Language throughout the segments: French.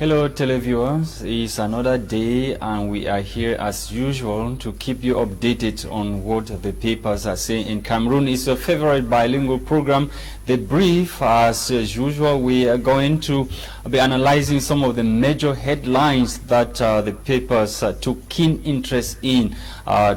Hello televiewers, it's another day and we are here as usual to keep you updated on what the papers are saying in Cameroon. It's your favorite bilingual program, The Brief. As usual, we are going to be analyzing some of the major headlines that the papers took keen interest in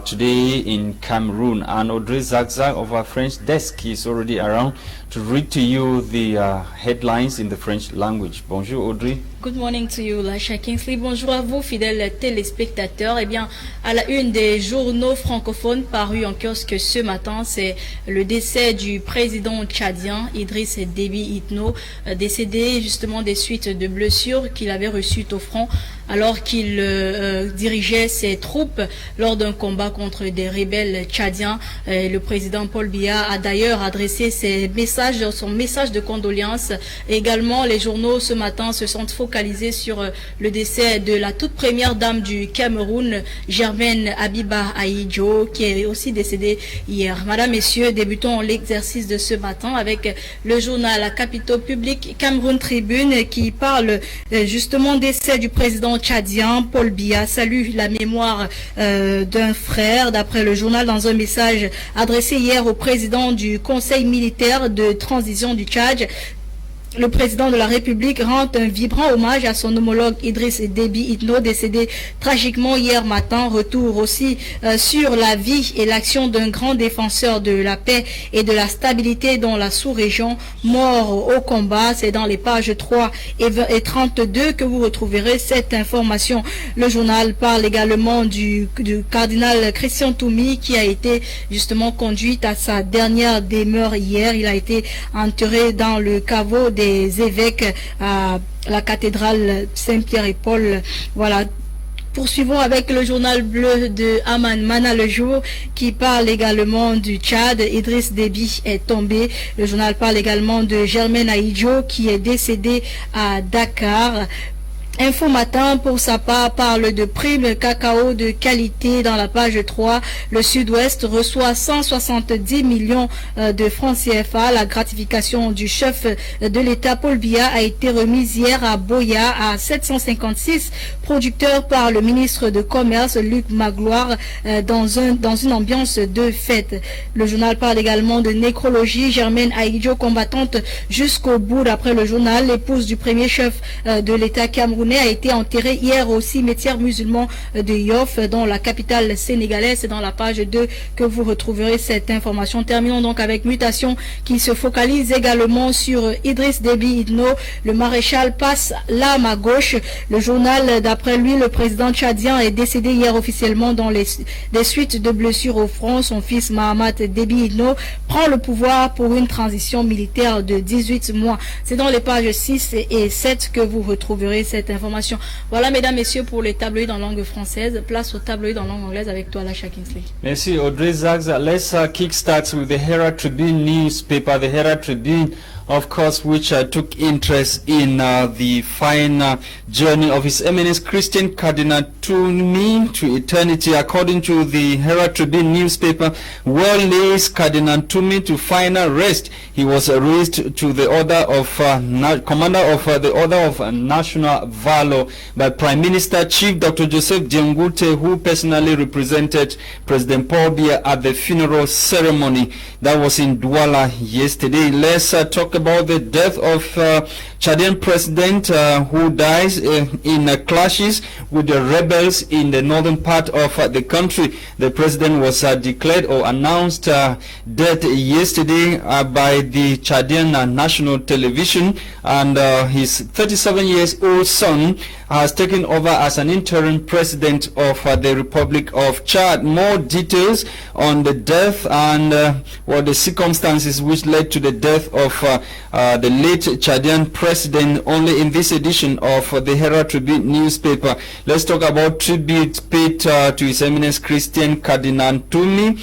today in Cameroon. And Audrey Zagzag of our French desk is already around to read to you the headlines in the French language. Bonjour Audrey. Good morning to you, Lasha Kingsley. Bonjour à vous, fidèles téléspectateurs. Eh bien, à la une des journaux francophones parus en kiosque ce matin, c'est le décès du président tchadien Idriss Déby Itno, décédé justement des suites de blessures qu'il avait reçues au front alors qu'il dirigeait ses troupes lors d'un combat contre des rebelles tchadiens. Le président Paul Biya a d'ailleurs adressé son message de condoléances. Également, les journaux ce matin se sont focalisés sur le décès de la toute première dame du Cameroun, Germaine Abiba Ahidjo, qui est aussi décédée hier. Madame, Messieurs, débutons l'exercice de ce matin avec le journal Capitaux Public Cameroun Tribune qui parle justement décès du président tchadien. Paul Biya salue la mémoire d'un frère, d'après le journal, dans un message adressé hier au président du Conseil militaire de transition du Tchad. Le président de la République rend un vibrant hommage à son homologue Idriss Déby Itno, décédé tragiquement hier matin. Retour aussi sur la vie et l'action d'un grand défenseur de la paix et de la stabilité dans la sous-région, mort au combat. C'est dans les pages 3 et 32 que vous retrouverez cette information. Le journal parle également du cardinal Christian Toumi qui a été justement conduit à sa dernière demeure hier. Il a été enterré dans le caveau des évêques à la cathédrale Saint-Pierre et Paul. Voilà. Poursuivons avec le journal bleu de Aman Mana le jour qui parle également du Tchad. Idriss Déby est tombé. Le journal parle également de Germaine Ahidjo qui est décédée à Dakar. Info Matin, pour sa part, parle de primes cacao de qualité dans la page 3. Le Sud-Ouest reçoit 170 millions de francs CFA. La gratification du chef de l'État, Paul Biya, a été remise hier à Boya à 756 producteurs par le ministre de Commerce, Luc Magloire, dans une ambiance de fête. Le journal parle également de nécrologie. Germaine Ahidjo, combattante jusqu'au bout, d'après le journal, l'épouse du premier chef de l'État camerounais, a été enterré hier au cimetière musulman de Yoff, dans la capitale sénégalaise. C'est dans la page 2 que vous retrouverez cette information. Terminons donc avec Mutation qui se focalise également sur Idriss Déby Itno. Le maréchal passe l'arme à gauche. Le journal, d'après lui, le président tchadien est décédé hier officiellement dans des suites de blessures au front. Son fils Mahamat Déby Itno prend le pouvoir pour une transition militaire de 18 mois. C'est dans les pages 6 et 7 que vous retrouverez cette information. Voilà, mesdames, messieurs, pour les tabloïds en langue française. Place aux tabloïds en langue anglaise avec toi, Lasha Kingsley. Merci, Audrey Zagzag. Let's kickstart with the Herald Tribune newspaper. The Herald Tribune, of course, which took interest in the fine journey of His Eminence Christian Cardinal Toumi to eternity. According to the Herald Tribune newspaper, well lays Cardinal Toumi to final rest. He was raised to the order of commander of the Order of National Valor by Prime Minister Chief Dr. Joseph Diengute, who personally represented President Paul Biya at the funeral ceremony. That was in Douala yesterday. Let's talk about the death of Chadian president who dies in clashes with the rebels in the northern part of the country. The president was declared or announced dead yesterday by the Chadian national television, and his 37 years old son has taken over as an interim president of the Republic of Chad. More details on the death and what the circumstances which led to the death of the late Chadian president only in this edition of the Herald Tribune newspaper. Let's talk about tribute paid to His Eminence Christian Cardinal Toumi.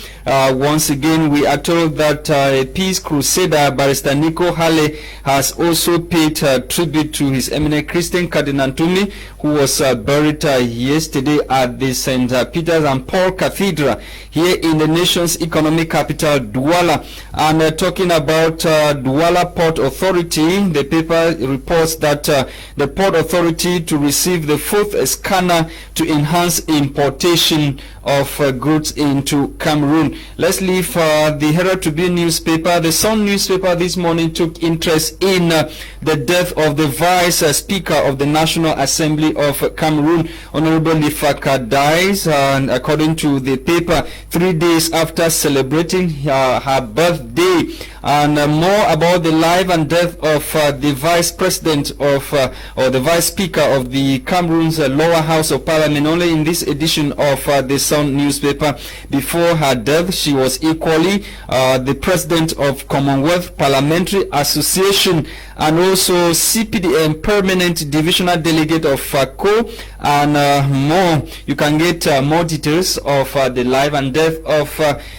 Once again, we are told that a peace crusader, Barrister Nico Hale, has also paid tribute to His Eminence Christian Cardinal Toumi, who was buried yesterday at the St. Peter's and Paul Cathedral here in the nation's economic capital, Douala. And talking about Douala Port Authority. The paper reports that the Port Authority to receive the fourth scanner to enhance importation of goods into Cameroon. Let's leave the Herald Tribune newspaper. The Sun newspaper this morning took interest in the death of the Vice Speaker of the National Assembly of Cameroon. Honorable Lifaka dies, and according to the paper, 3 days after celebrating her birthday. And more about the life and death of the Vice President of or the Vice Speaker of the Cameroon's lower house of Parliament, only in this edition of the Sun newspaper. Before her death, she was equally the President of Commonwealth Parliamentary Association and also CPDM Permanent Divisional Delegate of FACO, and more. You can get more details of the life and death of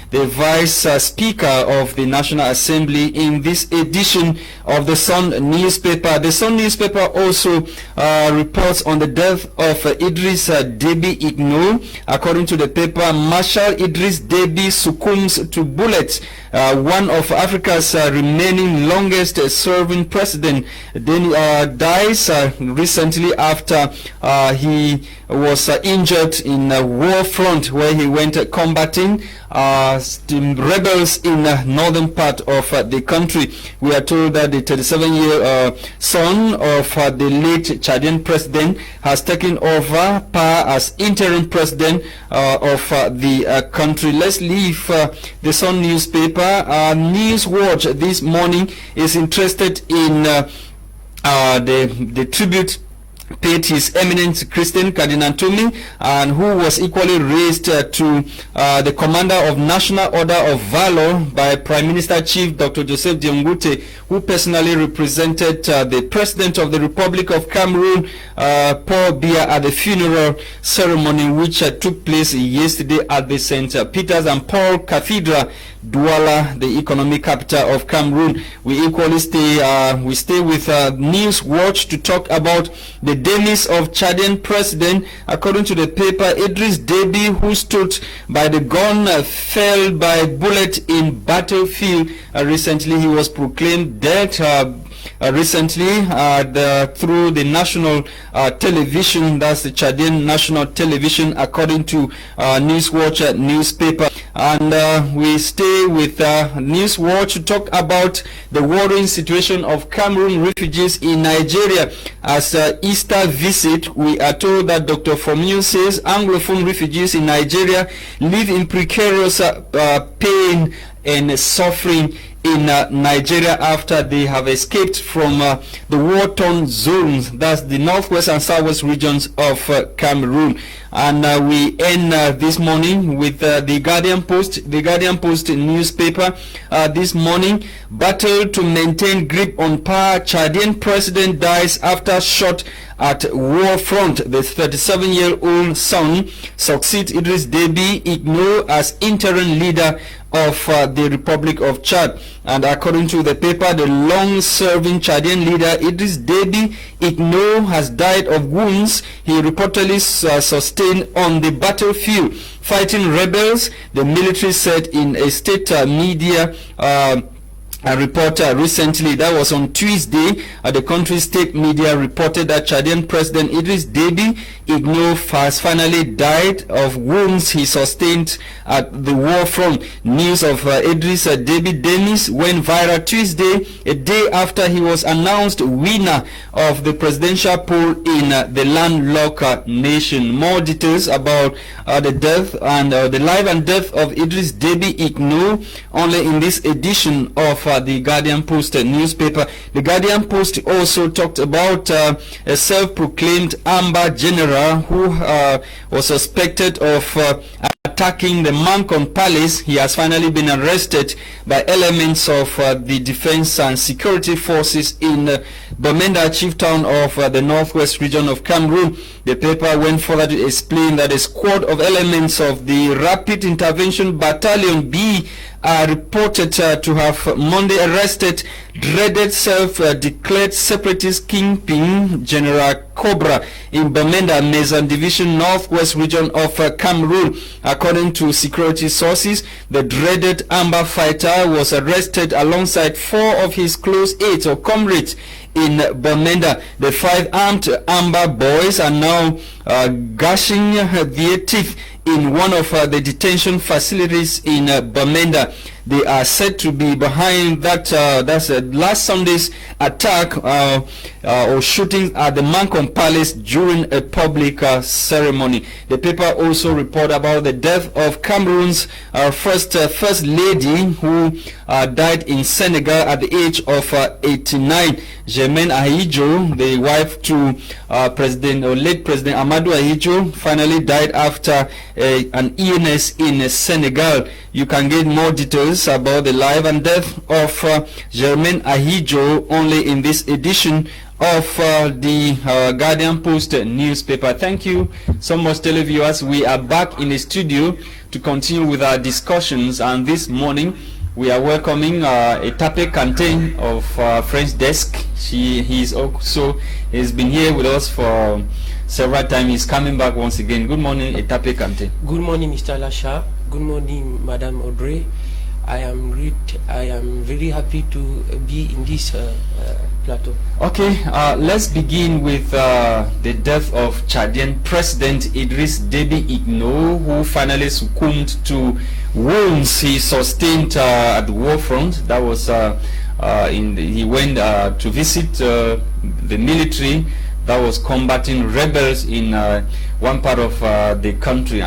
the Vice Speaker of the National Assembly in this edition of the Sun newspaper. The Sun newspaper also reports on the death of Idris Deby Itno. According to the paper, Marshal Idris Deby succumbs to bullets. One of Africa's remaining longest serving president then dies recently after he was injured in a war front where he went combating rebels in the northern part of the country. We are told that the 37-year son of the late Chadian president has taken over power as interim president of the country. Let's leave the Sun newspaper. News Watch this morning is interested in the tribute paid His Eminence Christian Cardinal Tumi, and who was equally raised to the Commander of National Order of Valor by Prime Minister Chief Dr. Joseph Diongute, who personally represented the President of the Republic of Cameroon, Paul Biya, at the funeral ceremony which took place yesterday at the St. Peter's and Paul Cathedral, Douala, the economic capital of Cameroon. We equally stay with News Watch to talk about the demise of Chadian president. According to the paper, Idris Deby, who stood by the gun, fell by bullet in battlefield. Recently, he was proclaimed dead. Recently, through the national television, that's the Chadian national television, according to Newswatch newspaper. And we stay with Newswatch to talk about the worrying situation of Cameroon refugees in Nigeria. As Easter visit, we are told that Dr. Fomiu says Anglophone refugees in Nigeria live in precarious pain and suffering in Nigeria after they have escaped from the war-torn zones, that's the northwest and southwest regions of Cameroon. And we end this morning with the Guardian Post. The Guardian Post newspaper this morning: battle to maintain grip on power, Chadian president dies after shot at war front. The 37-year-old son succeeds Idris Deby Itno as interim leader of the Republic of Chad. And according to the paper, the long-serving Chadian leader Idris Deby Itno has died of wounds he reportedly sustained on the battlefield fighting rebels, the military said in a state media a reporter recently. That was on Tuesday. The country's state media reported that Chadian President Idris Deby Itno has finally died of wounds he sustained at the war front. News of Idris Deby demise went viral Tuesday, a day after he was announced winner of the presidential poll in the landlocked nation. More details about the death and the life and death of Idris Deby Itno only in this edition of the Guardian Post newspaper. The Guardian Post also talked about a self-proclaimed Amber general who was suspected of attacking the Mancon Palace. He has finally been arrested by elements of the defense and security forces in Bamenda, chief town of the northwest region of Cameroon. The paper went further to explain that a squad of elements of the Rapid Intervention Battalion B are reported to have Monday arrested dreaded self-declared separatist kingpin General Cobra in Bamenda, Mezan Division, northwest region of Cameroon. According to security sources, the dreaded Amba fighter was arrested alongside 4 of his close aides or comrades in Bamenda. The 5 armed Amba boys are now gashing their teeth in one of the detention facilities in Bamenda. They are said to be behind that last Sunday's attack or shooting at the Mancom Palace during a public ceremony. The paper also report about the death of Cameroon's first lady who died in Senegal at the age of 89. Germaine Ahidjo, the wife to late President Amadou Ahidjo, finally died after an illness in Senegal. You can get more details about the life and death of Germaine Ahidjo only in this edition of the Guardian Post newspaper. Thank you so much, televiewers. We are back in the studio to continue with our discussions, and this morning we are welcoming Etape Kante of French Desk. He's been here with us for several times. He's coming back once again. Good morning, Etape Kante. Good morning, Mr. Lasha. Good morning, Madam Audrey. I am very happy to be in this plateau. Okay, let's begin with the death of Chadian President Idriss Déby Itno, who finally succumbed to wounds he sustained at the war front. That was he went to visit the military that was combating rebels in one part of the country.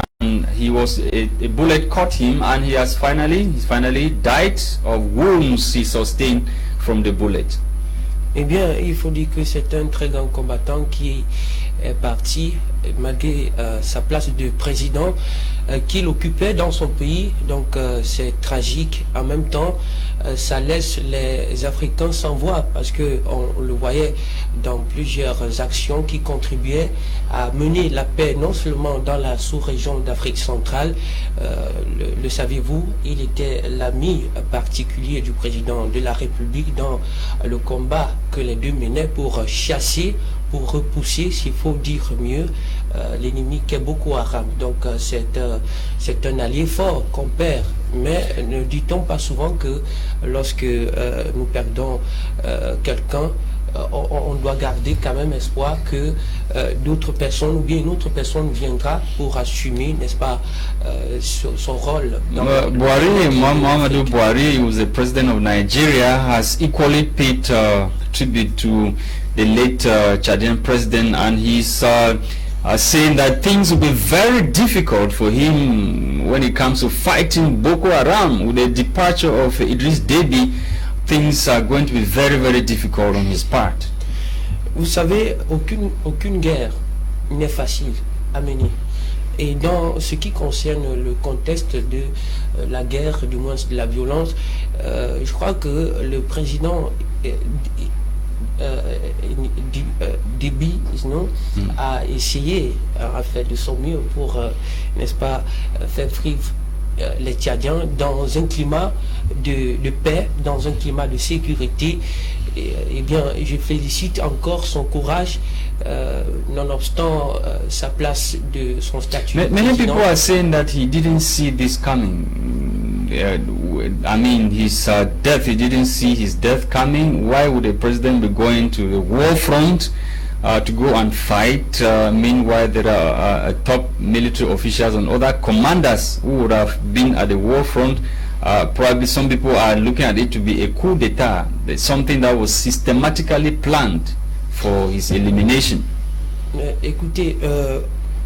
He was a bullet caught him, and he finally died of wounds he sustained from the bullet. Eh bien, il faut dire que c'est un très grand combattant qui est parti malgré sa place de président qu'il occupait dans son pays. Donc c'est tragique. En même temps, ça laisse les Africains sans voix, parce que on le voyait dans plusieurs actions qui contribuaient à mener la paix, non seulement dans la sous-région d'Afrique centrale. Le savez-vous, il était l'ami particulier du président de la République dans le combat que les deux menaient pour chasser, pour repousser, s'il faut dire mieux, l'ennemi qui est Boko Haram. Donc c'est un allié fort qu'on perd. Mais ne dit-on pas souvent que lorsque nous perdons quelqu'un, on doit garder quand même espoir que d'autres personnes, ou bien une autre personne viendra pour assumer, n'est-ce pas, son rôle. Muhammadu Buhari, who was the president of Nigeria, has equally paid tribute to the late Chadian president, and he's saying that things will be very difficult for him when it comes to fighting Boko Haram. With the departure of Idriss Déby, things are going to be very, very difficult on his part. Vous savez, aucune guerre n'est facile à mener. Et dans ce qui concerne le contexte de la guerre, du moins de la violence, je crois que le président Déby a essayé, a fait de son mieux pour, n'est-ce pas, faire vivre les Tchadiens dans un climat de paix, dans un climat de sécurité. Eh bien, je félicite encore son courage, nonobstant sa place de son statut. Many people are saying that he didn't see this coming. I mean, his death, he didn't see his death coming. Why would the president be going to the war front to go and fight? Meanwhile, there are top military officials and other commanders who would have been at the war front. Probably some people are looking at it to be a coup d'etat, something that was systematically planned for his elimination. Écoutez,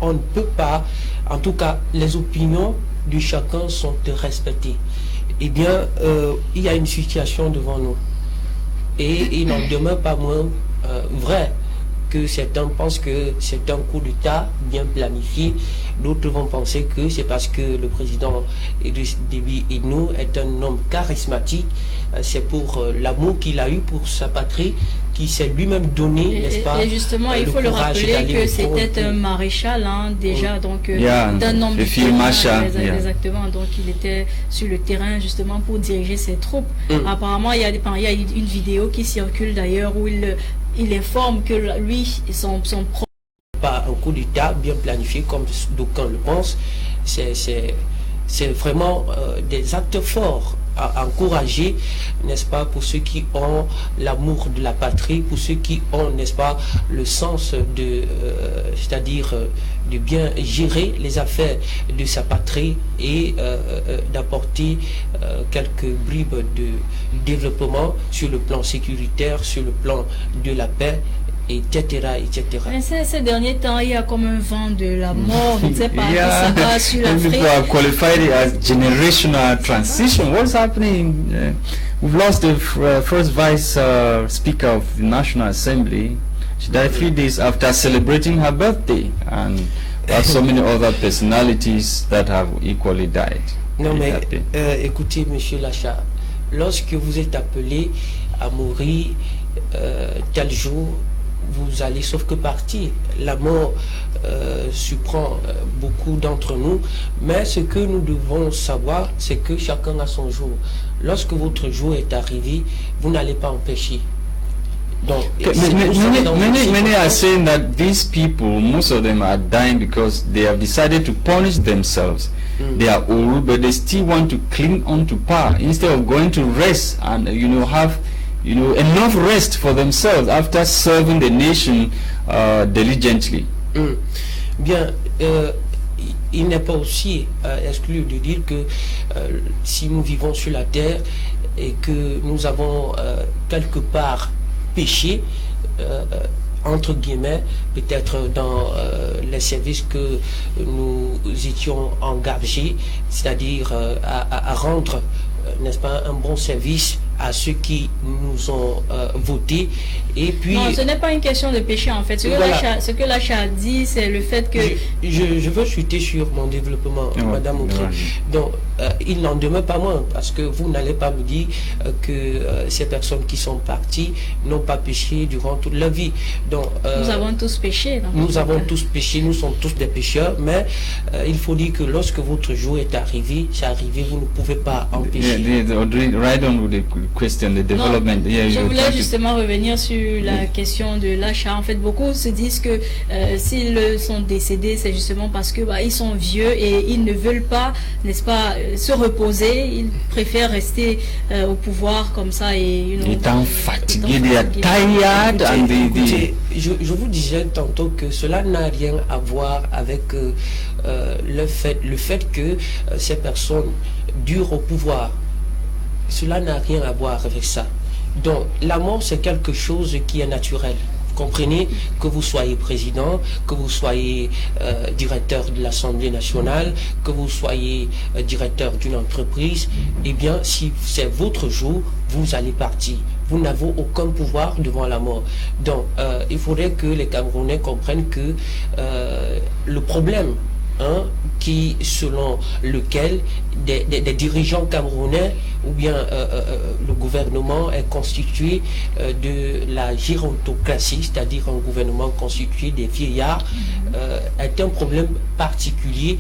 on ne peut pas, en tout cas, les opinions de chacun sont respectées. Eh bien, il y a une situation devant nous, et il n'en demeure pas moins vrai que certains pensent que c'est un coup d'État bien planifié. D'autres vont penser que c'est parce que le président Idriss Déby Itno est un homme charismatique. C'est pour l'amour qu'il a eu pour sa patrie qui s'est lui-même donné, n'est-ce pas? Et justement, il faut le rappeler que c'était un maréchal, hein, déjà, donc d'un nombre de terrain, exactement. Donc il était sur le terrain justement pour diriger ses troupes. Apparemment, il y a une vidéo qui circule d'ailleurs où il informe que lui et son propre pas un coup d'État bien planifié comme d'aucuns le pensent. C'est vraiment des actes forts à encourager, n'est-ce pas, pour ceux qui ont l'amour de la patrie, pour ceux qui ont, n'est-ce pas, le sens de, c'est-à-dire de bien gérer les affaires de sa patrie et d'apporter quelques bribes de développement sur le plan sécuritaire, sur le plan de la paix, etc. Mais ces derniers temps, il y a comme un vent de la mort, je ne sais pas, qui s'abat sur l'Afrique. People have qualified it as generational transition. What's happening? We've lost the first vice speaker of the National Assembly. She died 3 days after celebrating her birthday, and there are so many other personalities that have equally died. Non mais écoutez, Monsieur Lacha, lorsque vous êtes appelé à mourir tel jour, vous allez sauf que partir. La mort surprend beaucoup d'entre nous, mais ce que nous devons savoir, c'est que chacun a son jour. Lorsque votre jour est arrivé, vous n'allez pas empêcher. Donc, many are saying that these people, most of them are dying because they have decided to punish themselves. They are old, but they still want to cling on to power instead of going to rest and have enough rest for themselves after serving the nation diligently. Bien, il n'est pas aussi exclu de dire que si nous vivons sur la terre et que nous avons quelque part péché, entre guillemets, peut-être dans les services que nous étions engagés, c'est-à-dire à rendre, n'est-ce pas, un bon service à ceux qui nous ont voté. Et puis, non, ce n'est pas une question de péché en fait. Ce que Lacha a dit, c'est le fait que... Je veux chuter sur mon développement, Madame Autry. Donc, il n'en demeure pas moins, parce que vous n'allez pas me dire que ces personnes qui sont parties n'ont pas péché durant toute leur vie. Donc, nous avons tous péché. Nous avons tous péché, nous sommes tous des pécheurs, mais il faut dire que lorsque votre jour est arrivé, c'est arrivé, vous ne pouvez pas empêcher. Right on with the question, the development. Non, je voulais justement revenir sur la question de l'achat. En fait, beaucoup se disent que s'ils sont décédés, c'est justement parce que ils sont vieux et ils ne veulent pas, n'est-ce pas, se reposer. Ils préfèrent rester au pouvoir comme ça et étant fatigués, they are tired. Écoutez, je vous disais tantôt que cela n'a rien à voir avec le fait que ces personnes durent au pouvoir. Cela n'a rien à voir avec ça. Donc, la mort, c'est quelque chose qui est naturel. Vous comprenez, que vous soyez président, que vous soyez directeur de l'Assemblée nationale, que vous soyez directeur d'une entreprise, eh bien, si c'est votre jour, vous allez partir. Vous n'avez aucun pouvoir devant la mort. Donc, il faudrait que les Camerounais comprennent que le problème, selon lequel des dirigeants camerounais ou bien le gouvernement est constitué de la gérontocratie, c'est-à-dire un gouvernement constitué des vieillards, est un problème particulier,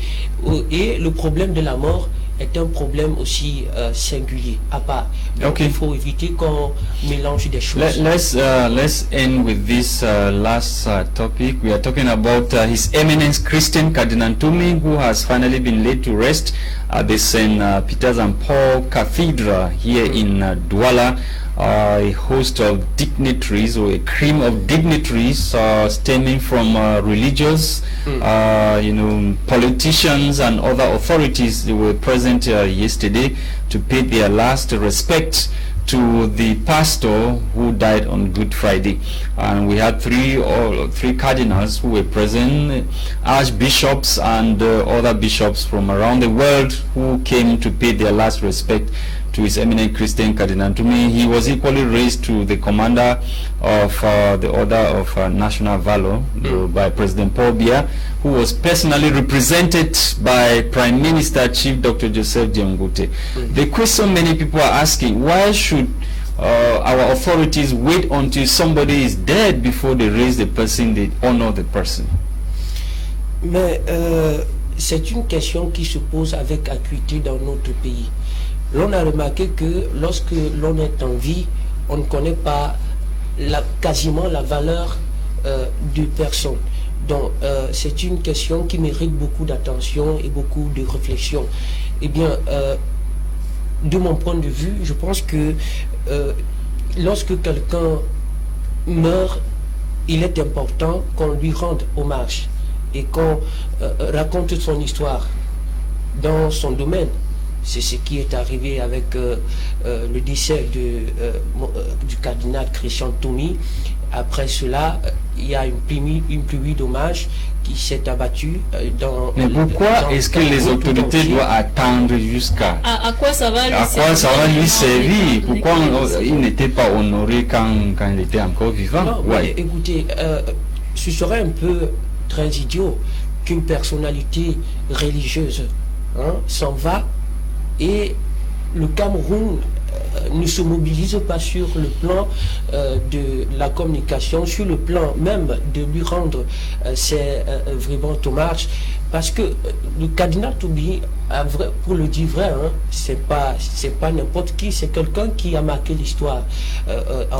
et le problème de la mort est un problème aussi singulier, à part. Donc, il faut éviter qu'on mélange des choses. Let's end with this last topic. We are talking about His Eminence Christian Cardinal Ntumi, who has finally been laid to rest at the St. Peter's and Paul Cathedral here in Douala. A host of dignitaries, or a cream of dignitaries stemming from religious, politicians and other authorities. They were present yesterday to pay their last respect to the pastor who died on Good Friday. And we had three cardinals who were present, archbishops and other bishops from around the world who came to pay their last respect to His Eminent Christian Cardinal Ntumi. He was equally raised to the commander of the Order of National Valor by President Paul Biya, who was personally represented by Prime Minister Chief Dr. Joseph Diengute. The question many people are asking, why should our authorities wait until somebody is dead before they raise the person, they honor the person? Mais c'est une question qui se pose avec acuité dans notre pays. L'on a remarqué que lorsque l'on est en vie, on ne connaît pas quasiment la valeur de personne. Donc c'est une question qui mérite beaucoup d'attention et beaucoup de réflexion. Eh bien, de mon point de vue, je pense que lorsque quelqu'un meurt, il est important qu'on lui rende hommage et qu'on raconte son histoire dans son domaine. C'est ce qui est arrivé avec le décès du cardinal Christian Taumi. Après cela, il y a une pluie d'hommages qui s'est abattue dans... Mais pourquoi est-ce que les autorités doivent attendre jusqu'à... À quoi ça va lui servir? À quoi ça va lui servir? Pourquoi il n'était pas honoré quand il était encore vivant? Non, ouais. Écoutez, ce serait un peu très idiot qu'une personnalité religieuse s'en va et le Cameroun ne se mobilise pas sur le plan de la communication, sur le plan même de lui rendre ses vraiment hommages, parce que le cardinal Taumi, pour le dire vrai, c'est pas n'importe qui, c'est quelqu'un qui a marqué l'histoire.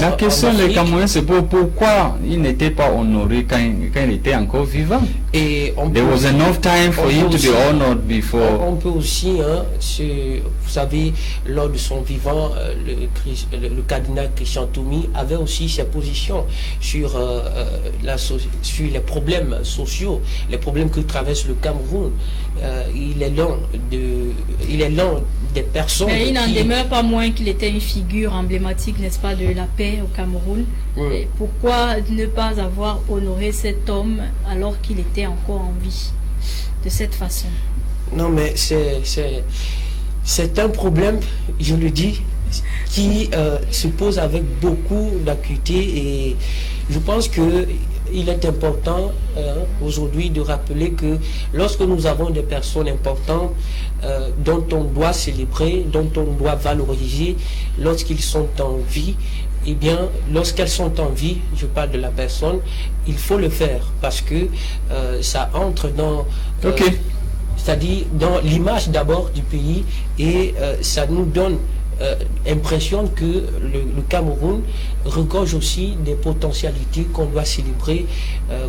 La question des Camerounais, c'est pourquoi il n'était pas honoré quand il était encore vivant. Et There was enough time for him to be honored before. On peut aussi, vous savez, lors de son vivant, le cardinal Christian Taumi avait aussi ses positions sur les problèmes sociaux, les problèmes que traverse le Cameroun. Il est l'un des personnes. Mais il n'en demeure pas moins qu'il était une figure emblématique, n'est-ce pas, de la paix au Cameroun. Et pourquoi ne pas avoir honoré cet homme alors qu'il était encore en vie de cette façon? Non, mais c'est un problème, je le dis, qui se pose avec beaucoup d'acuité, et je pense que il est important aujourd'hui de rappeler que lorsque nous avons des personnes importantes dont on doit célébrer, dont on doit valoriser lorsqu'ils sont en vie, eh bien, lorsqu'elles sont en vie, je parle de la personne, il faut le faire parce que ça entre dans... c'est-à-dire dans l'image d'abord du pays, et ça nous donne impression que le Cameroun regorge aussi des potentialités qu'on doit célébrer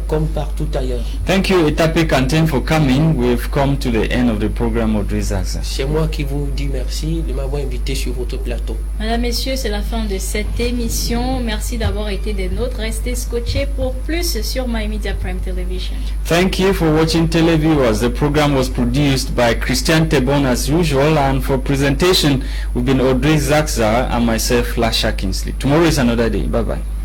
comme partout ailleurs. Thank you, Etape Kanten, for coming. We've come to the end of the program of Drizaxa. C'est moi qui vous dis merci de m'avoir invité sur votre plateau. Mesdames, Messieurs, c'est la fin de cette émission. Merci d'avoir été des nôtres. Restez scotchés pour plus sur My Media Prime Television. Thank you for watching televiewers. The program was produced by Christian Tebon as usual, and for presentation we've been Audrey Zaxa and myself, Lasha Kingsley. Tomorrow is another day. Bye-bye.